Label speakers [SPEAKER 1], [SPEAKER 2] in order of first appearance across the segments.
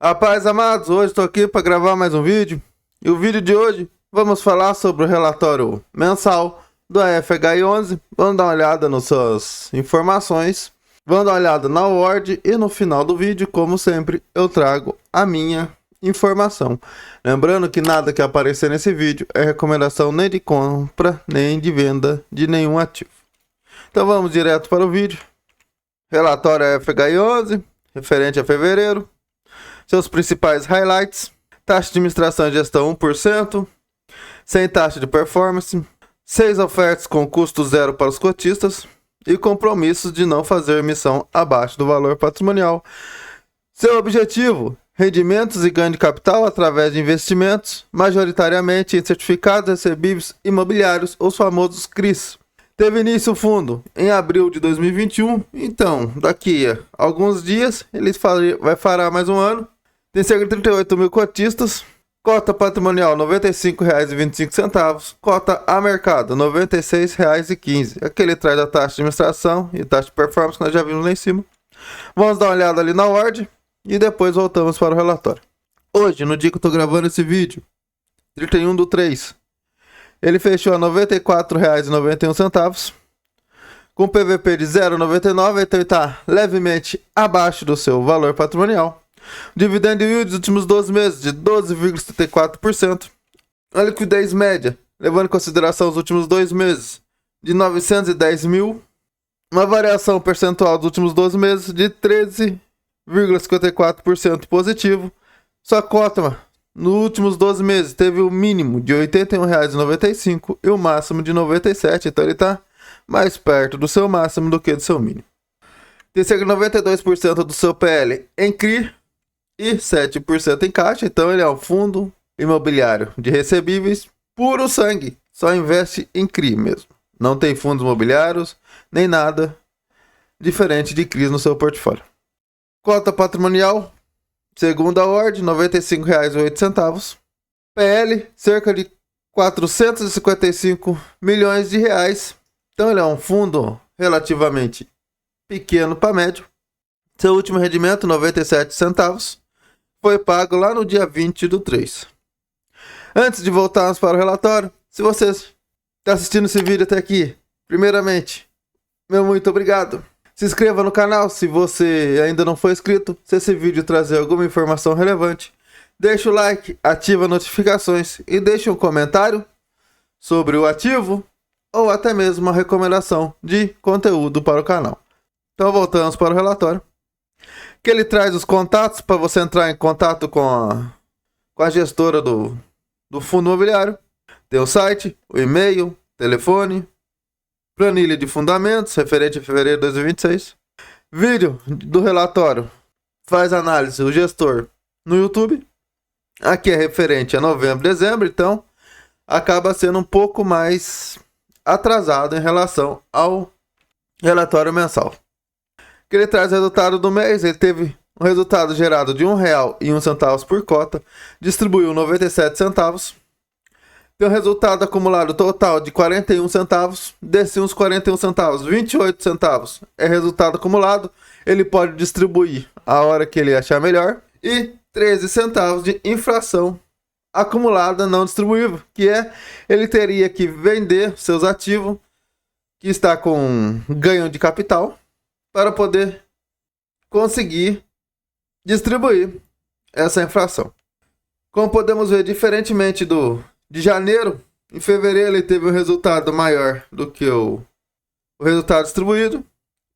[SPEAKER 1] Rapaz amados, hoje estou aqui para gravar mais um vídeo. E o vídeo de hoje vamos falar sobre o relatório mensal do AFHI11. Vamos dar uma olhada nas suas informações. Vamos dar uma olhada na Word e no final do vídeo, como sempre, eu trago a minha informação. Lembrando que nada que aparecer nesse vídeo é recomendação nem de compra, nem de venda de nenhum ativo. Então vamos direto para o vídeo. Relatório AFHI11, referente a fevereiro. Seus principais highlights: taxa de administração e gestão 1%, sem taxa de performance, 6 ofertas com custo zero para os cotistas e compromissos de não fazer emissão abaixo do valor patrimonial. Seu objetivo: rendimentos e ganho de capital através de investimentos, majoritariamente em certificados recebíveis imobiliários, os famosos CRIs. Teve início o fundo em abril de 2021, então daqui a alguns dias ele vai fará mais um ano. Tem cerca de 38 mil cotistas, cota patrimonial R$ 95,25, cota a mercado R$ 96,15. Aqui ele traz a taxa de administração e taxa de performance que nós já vimos lá em cima. Vamos dar uma olhada ali na Word e depois voltamos para o relatório. Hoje, no dia que eu estou gravando esse vídeo, 31/3, ele fechou a R$ 94,91, com PVP de 0,99, então ele está levemente abaixo do seu valor patrimonial. Dividend yield dos últimos 12 meses de 12,74%. A liquidez média, levando em consideração os últimos 2 meses, de 910 mil. Uma variação percentual dos últimos 12 meses de 13,54% positivo. Sua cota nos últimos 12 meses teve o mínimo de R$ 81,95 e o máximo de R$ 97. Então ele está mais perto do seu máximo do que do seu mínimo. Tem cerca de 92% do seu PL em CRI e 7% em caixa. Então ele é um fundo imobiliário de recebíveis puro sangue. Só investe em CRI mesmo. Não tem fundos imobiliários nem nada diferente de CRIs no seu portfólio. Cota patrimonial, segundo a Word, R$ 95,08. PL, cerca de 455 milhões de reais. Então ele é um fundo relativamente pequeno para médio. Seu último rendimento, 97 centavos, foi pago lá no dia 20/3. Antes de voltarmos para o relatório, se você está assistindo esse vídeo até aqui, primeiramente, meu muito obrigado. Se inscreva no canal se você ainda não foi inscrito. Se esse vídeo trazer alguma informação relevante, deixa o like, ativa as notificações e deixa um comentário sobre o ativo ou até mesmo uma recomendação de conteúdo para o canal. Então voltamos para o relatório, que ele traz os contatos para você entrar em contato com a gestora do fundo imobiliário. Tem o site, o e-mail, telefone, planilha de fundamentos referente a fevereiro de 2026. Vídeo do relatório faz análise o gestor no YouTube. Aqui é referente a novembro e dezembro, então acaba sendo um pouco mais atrasado em relação ao relatório mensal. Que ele traz o resultado do mês. Ele teve um resultado gerado de R$ 1,01 por cota, distribuiu 97 centavos. Tem um resultado acumulado total de 41 centavos. Desses uns 41 centavos, 28 centavos é resultado acumulado. Ele pode distribuir a hora que ele achar melhor. E 13 centavos de infração acumulada não distribuível, que é ele teria que vender seus ativos que está com ganho de capital para poder conseguir distribuir essa infração. Como podemos ver, diferentemente de janeiro, em fevereiro ele teve um resultado maior do que o resultado distribuído.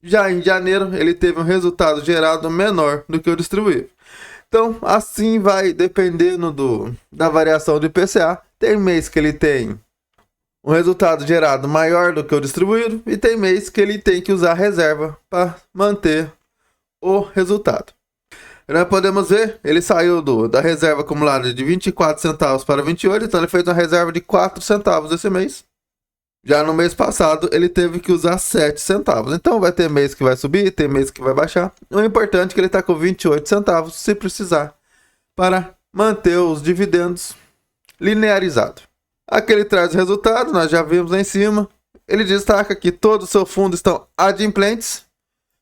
[SPEAKER 1] Já em janeiro ele teve um resultado gerado menor do que o distribuído. Então assim vai dependendo da variação do IPCA. Tem mês que ele tem um resultado gerado maior do que o distribuído e tem mês que ele tem que usar reserva para manter o resultado. Nós podemos ver, ele saiu da reserva acumulada de 24 centavos para 28, então ele fez uma reserva de 4 centavos esse mês. Já no mês passado ele teve que usar 7 centavos. Então vai ter mês que vai subir, tem mês que vai baixar. O importante é que ele está com 28 centavos se precisar para manter os dividendos linearizados. Aqui ele traz o resultado, nós já vimos lá em cima. Ele destaca que todos os seus fundos estão adimplentes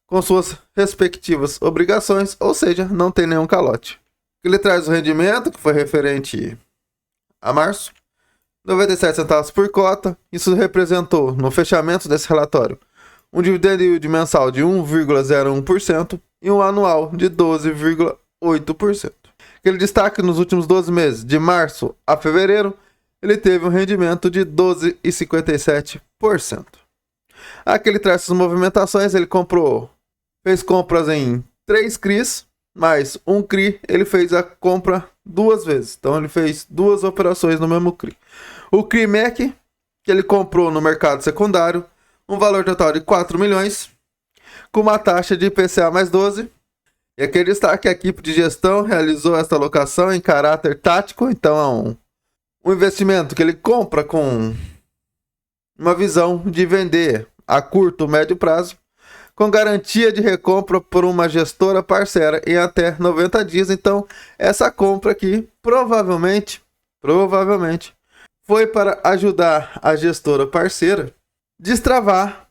[SPEAKER 1] com suas respectivas obrigações, ou seja, não tem nenhum calote. Ele traz o rendimento, que foi referente a março, 97 centavos por cota. Isso representou, no fechamento desse relatório, um dividend yield mensal de 1,01% e um anual de 12,8%. Ele destaca nos últimos 12 meses, de março a fevereiro, ele teve um rendimento de 12,57%. Aqui ele traz essas movimentações, ele fez compras em 3 CRIs, mais um CRI, ele fez a compra 2 vezes. Então ele fez 2 operações no mesmo CRI. O CRI MEC, que ele comprou no mercado secundário, um valor total de 4 milhões, com uma taxa de IPCA mais 12. E aquele destaque, a equipe de gestão realizou esta alocação em caráter tático, então é um investimento que ele compra com uma visão de vender a curto ou médio prazo, com garantia de recompra por uma gestora parceira em até 90 dias. Então, essa compra aqui provavelmente foi para ajudar a gestora parceira destravar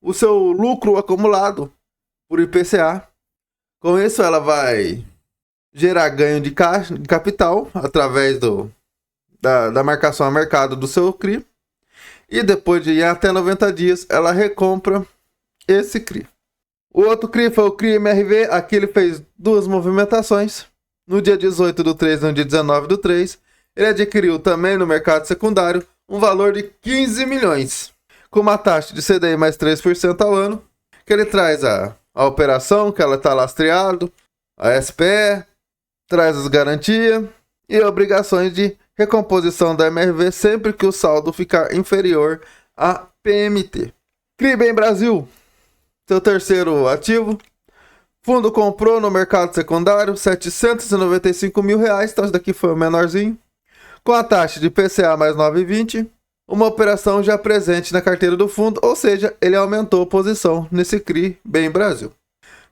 [SPEAKER 1] o seu lucro acumulado por IPCA. Com isso, ela vai gerar ganho de capital através da marcação a mercado do seu CRI. E depois de ir até 90 dias, ela recompra esse CRI. O outro CRI foi o CRI MRV. Aqui ele fez 2 movimentações. No dia 18/3 e no dia 19/3, ele adquiriu também no mercado secundário um valor de 15 milhões, com uma taxa de CDI mais 3% ao ano, que ele traz a operação, que ela está lastreado, a SPE, traz as garantias e obrigações de recomposição da MRV sempre que o saldo ficar inferior a PMT. CRI Bem Brasil, seu terceiro ativo. Fundo comprou no mercado secundário R$ 795 mil, então esse daqui foi o menorzinho, com a taxa de IPCA mais 9,20, uma operação já presente na carteira do fundo, ou seja, ele aumentou a posição nesse CRI Bem Brasil.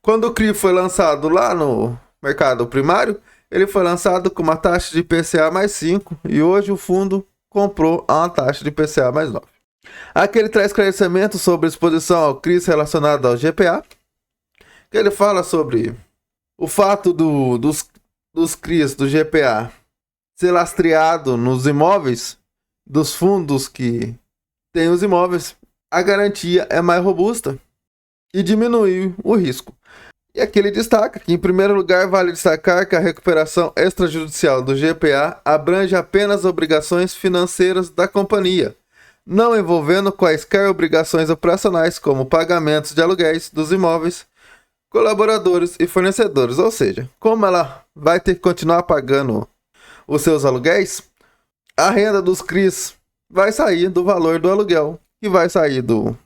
[SPEAKER 1] Quando o CRI foi lançado lá no mercado primário, ele foi lançado com uma taxa de IPCA mais 5 e hoje o fundo comprou a uma taxa de IPCA mais 9. Aqui ele traz esclarecimento sobre exposição ao CRIs relacionado ao GPA, que ele fala sobre o fato dos CRIs do GPA ser lastreado nos imóveis dos fundos que têm os imóveis. A garantia é mais robusta e diminui o risco. E aqui ele destaca que, em primeiro lugar, vale destacar que a recuperação extrajudicial do GPA abrange apenas obrigações financeiras da companhia, não envolvendo quaisquer obrigações operacionais, como pagamentos de aluguéis dos imóveis, colaboradores e fornecedores. Ou seja, como ela vai ter que continuar pagando os seus aluguéis, a renda dos CRIs vai sair do valor do aluguel, que vai sair do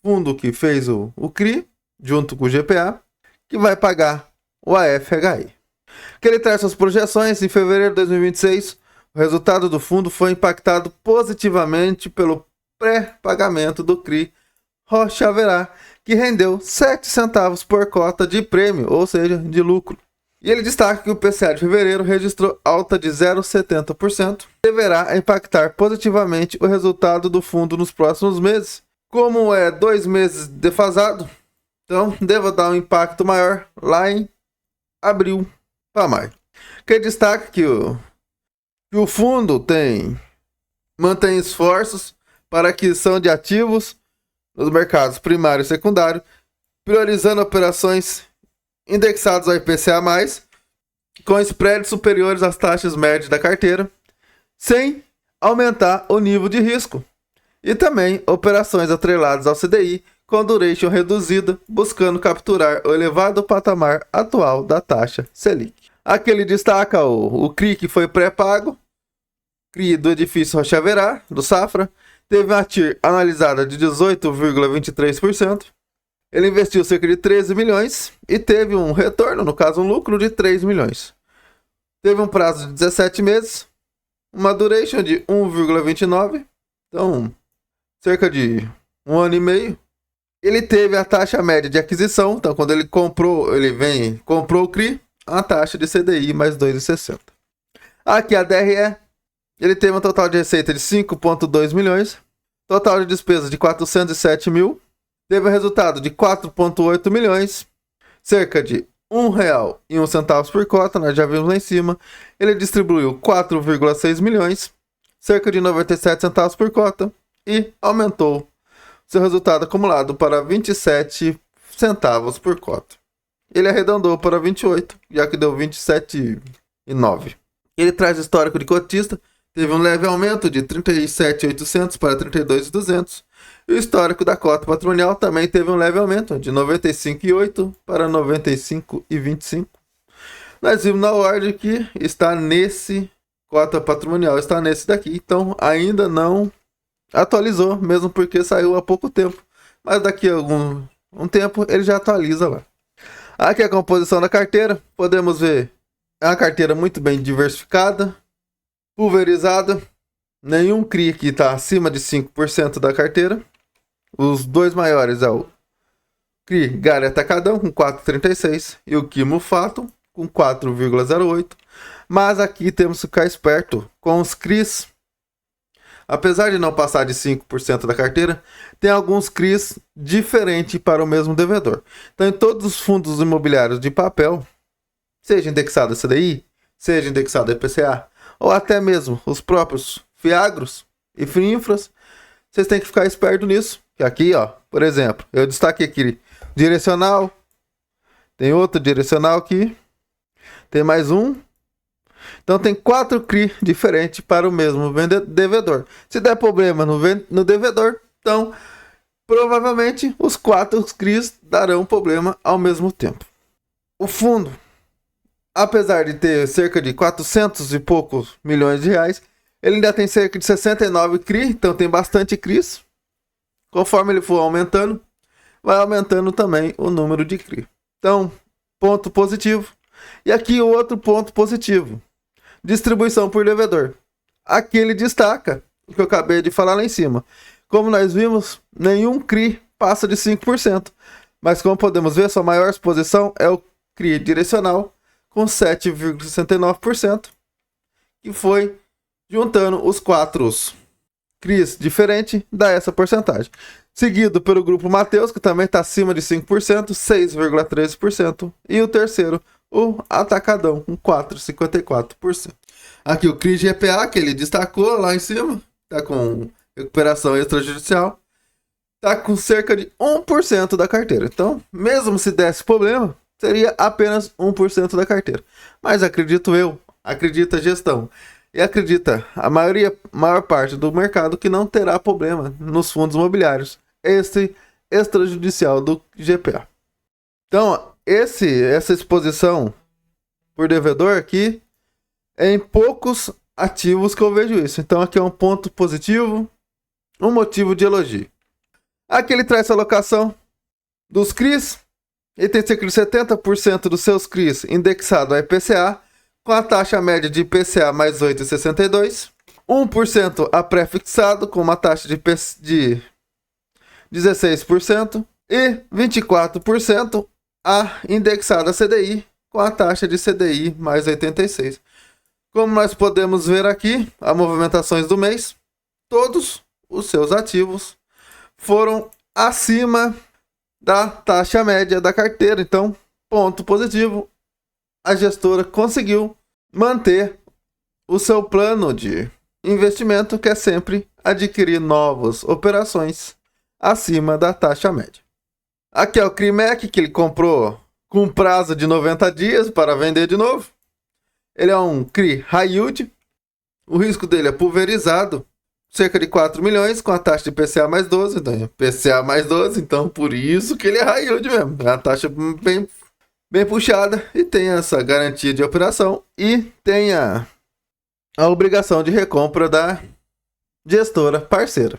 [SPEAKER 1] fundo que fez o CRI, junto com o GPA, que vai pagar o AFHI. Que ele traz suas projeções. Em fevereiro de 2026, o resultado do fundo foi impactado positivamente pelo pré-pagamento do CRI Rocha Verá, que rendeu 7 centavos por cota de prêmio, ou seja, de lucro. E ele destaca que o PCA de fevereiro registrou alta de 0,70%, deverá impactar positivamente o resultado do fundo nos próximos meses. Como é 2 meses defasado, então deva dar um impacto maior lá em abril para maio. Que ele destaca que o fundo mantém esforços para aquisição de ativos nos mercados primário e secundário, priorizando operações indexadas ao IPCA+, com spreads superiores às taxas médias da carteira, sem aumentar o nível de risco, e também operações atreladas ao CDI, com duration reduzida, buscando capturar o elevado patamar atual da taxa Selic. Aqui ele destaca o CRI que foi pré-pago, CRI do edifício Rocha Verá, do Safra, teve uma TIR analisada de 18,23%, ele investiu cerca de 13 milhões e teve um retorno, no caso um lucro de 3 milhões. Teve um prazo de 17 meses, uma duration de 1,29, então cerca de 1 ano e meio. Ele teve a taxa média de aquisição, então quando ele comprou o CRI, a taxa de CDI mais 2,60. Aqui a DRE, ele teve um total de receita de 5,2 milhões, total de despesas de 407 mil, teve um resultado de 4,8 milhões, cerca de R$1,01 por cota, nós já vimos lá em cima. Ele distribuiu 4,6 milhões, cerca de 97 centavos por cota, e aumentou seu resultado acumulado para 27 centavos por cota. Ele arredondou para 28, já que deu 27,9. Ele traz histórico de cotista, teve um leve aumento de 37.800 para 32.200. E o histórico da cota patrimonial também teve um leve aumento de 95,8 para 95,25. Nós vimos na ordem que está nesse cota patrimonial, está nesse daqui. Então ainda não atualizou, mesmo porque saiu há pouco tempo. Mas daqui a um tempo ele já atualiza lá. Aqui é a composição da carteira. Podemos ver, é uma carteira muito bem diversificada, pulverizada. Nenhum CRI aqui está acima de 5% da carteira. Os dois maiores é o CRI Gale Atacadão com 4,36 e o Quimo Fato com 4,08. Mas aqui temos que ficar esperto com os CRIs. Apesar de não passar de 5% da carteira, tem alguns CRIs diferentes para o mesmo devedor. Então, em todos os fundos imobiliários de papel, seja indexado a CDI, seja indexado a IPCA, ou até mesmo os próprios FIAGROS e FIINFRAs, vocês têm que ficar esperto nisso. Que aqui, ó, por exemplo, eu destaquei aqui direcional, tem outro direcional aqui, tem mais um. Então tem 4 CRI diferentes para o mesmo devedor. Se der problema no devedor, então provavelmente os 4 CRIs darão problema ao mesmo tempo. O fundo, apesar de ter cerca de 400 e poucos milhões de reais, ele ainda tem cerca de 69 CRI, então tem bastante CRIs. Conforme ele for aumentando, vai aumentando também o número de CRI. Então, ponto positivo. E aqui o outro ponto positivo. Distribuição por devedor. Aqui ele destaca o que eu acabei de falar lá em cima. Como nós vimos, nenhum CRI passa de 5%. Mas como podemos ver, sua maior exposição é o CRI direcional, com 7,69%. Que foi juntando os 4 CRIs diferentes, dá essa porcentagem. Seguido pelo grupo Mateus, que também está acima de 5%, 6,13%. E o terceiro, o Atacadão, com 4,54%. Aqui o CRI GPA, que ele destacou lá em cima, está com recuperação extrajudicial, está com cerca de 1% da carteira. Então, mesmo se desse problema, seria apenas 1% da carteira. Mas acredito eu, acredita a gestão e acredita a maior parte do mercado que não terá problema nos fundos imobiliários esse extrajudicial do GPA. Então, essa exposição por devedor aqui é em poucos ativos que eu vejo isso. Então aqui é um ponto positivo, um motivo de elogio. Aqui ele traz a alocação dos CRIs. Ele tem cerca de 70% dos seus CRIs indexado a IPCA, com a taxa média de IPCA mais 8,62. 1% a pré-fixado, com uma taxa de 16%. E 24% a indexado a CDI, com a taxa de CDI mais 86. Como nós podemos ver aqui, as movimentações do mês, todos os seus ativos foram acima da taxa média da carteira. Então, ponto positivo, a gestora conseguiu manter o seu plano de investimento, que é sempre adquirir novas operações acima da taxa média. Aqui é o CRIMEC, que ele comprou com prazo de 90 dias para vender de novo. Ele é um CRI High Yield. O risco dele é pulverizado, cerca de 4 milhões, com a taxa de IPCA mais 12. Então, IPCA mais 12, então por isso que ele é High Yield mesmo. É uma taxa bem puxada e tem essa garantia de operação e tem a obrigação de recompra da gestora parceira.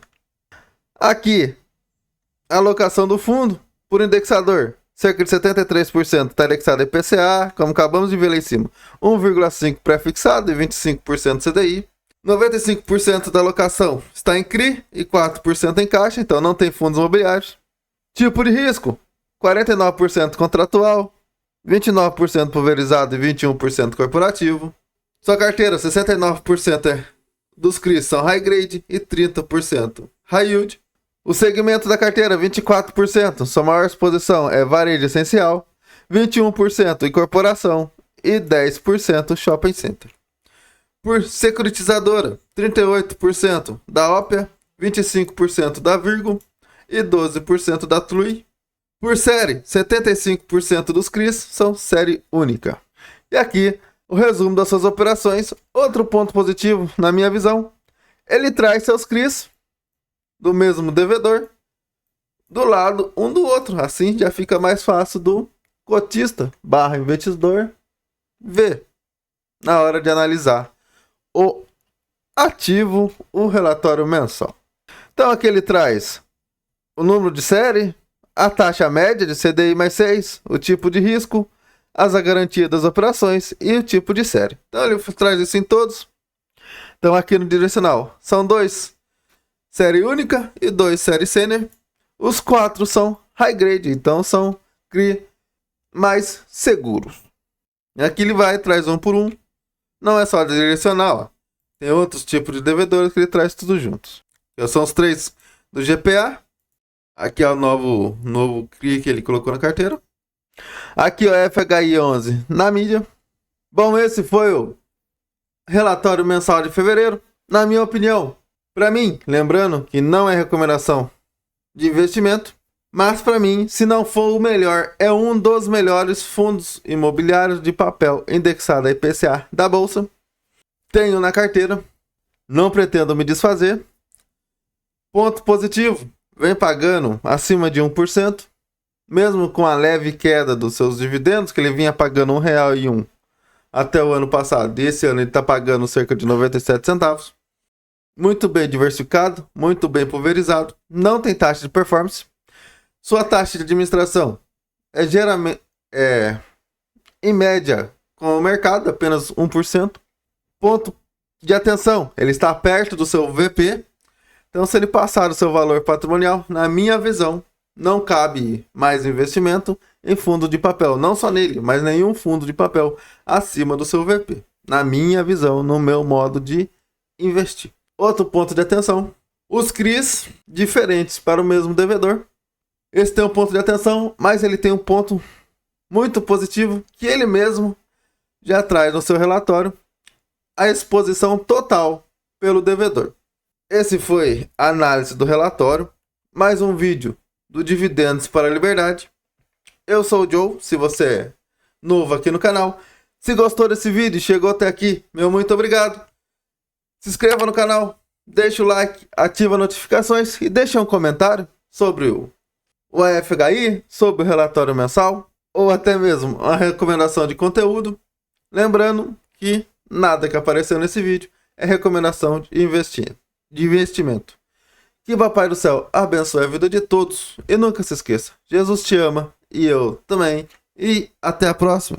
[SPEAKER 1] Aqui, a alocação do fundo por indexador. Cerca de 73% está indexado a IPCA, como acabamos de ver lá em cima. 1,5% pré-fixado e 25% CDI. 95% da alocação está em CRI e 4% em caixa, então não tem fundos imobiliários. Tipo de risco: 49% contratual, 29% pulverizado e 21% corporativo. Sua carteira, 69% dos CRIs são high grade e 30% high yield. O segmento da carteira, 24%. Sua maior exposição é varejo essencial. 21% incorporação e 10% shopping center. Por securitizadora, 38% da Ópia, 25% da Virgo e 12% da Tlui. Por série, 75% dos CRIs são série única. E aqui, o resumo das suas operações. Outro ponto positivo, na minha visão, ele traz seus CRIs do mesmo devedor do lado um do outro. Assim já fica mais fácil do cotista / investidor ver na hora de analisar o ativo, o relatório mensal. Então aqui ele traz o número de série, a taxa média de CDI mais 6, o tipo de risco, a garantia das operações e o tipo de série. Então ele traz isso em todos. Então aqui no direcional são 2 série única e 2 série sênior. Os 4 são high grade, então são CRI mais seguros. E aqui ele vai, traz um por um. Não é só direcional, ó. Tem outros tipos de devedores que ele traz tudo juntos. São os 3 do GPA. Aqui é o novo CRI que ele colocou na carteira. Aqui o FHI 11 na mídia. Bom, esse foi o relatório mensal de fevereiro. Na minha opinião, para mim, lembrando que não é recomendação de investimento, mas para mim, se não for o melhor, é um dos melhores fundos imobiliários de papel indexado a IPCA da Bolsa. Tenho na carteira, não pretendo me desfazer. Ponto positivo, vem pagando acima de 1%, mesmo com a leve queda dos seus dividendos, que ele vinha pagando R$1,01 até o ano passado. E esse ano ele está pagando cerca de 97 centavos. Muito bem diversificado, muito bem pulverizado, não tem taxa de performance. Sua taxa de administração é geralmente, em média, com o mercado, apenas 1%. Ponto de atenção, ele está perto do seu VP. Então, se ele passar o seu valor patrimonial, na minha visão, não cabe mais investimento em fundo de papel. Não só nele, mas nenhum fundo de papel acima do seu VP. Na minha visão, no meu modo de investir. Outro ponto de atenção, os CRIs diferentes para o mesmo devedor. Esse tem um ponto de atenção, mas ele tem um ponto muito positivo, que ele mesmo já traz no seu relatório a exposição total pelo devedor. Esse foi a análise do relatório, mais um vídeo do Dividendos para a Liberdade. Eu sou o Joe, se você é novo aqui no canal. Se gostou desse vídeo e chegou até aqui, meu muito obrigado. Se inscreva no canal, deixa o like, ativa as notificações e deixa um comentário sobre o AFHI, sobre o relatório mensal ou até mesmo uma recomendação de conteúdo. Lembrando que nada que apareceu nesse vídeo é recomendação de investimento. Que o Papai do Céu abençoe a vida de todos e nunca se esqueça, Jesus te ama e eu também. E até a próxima.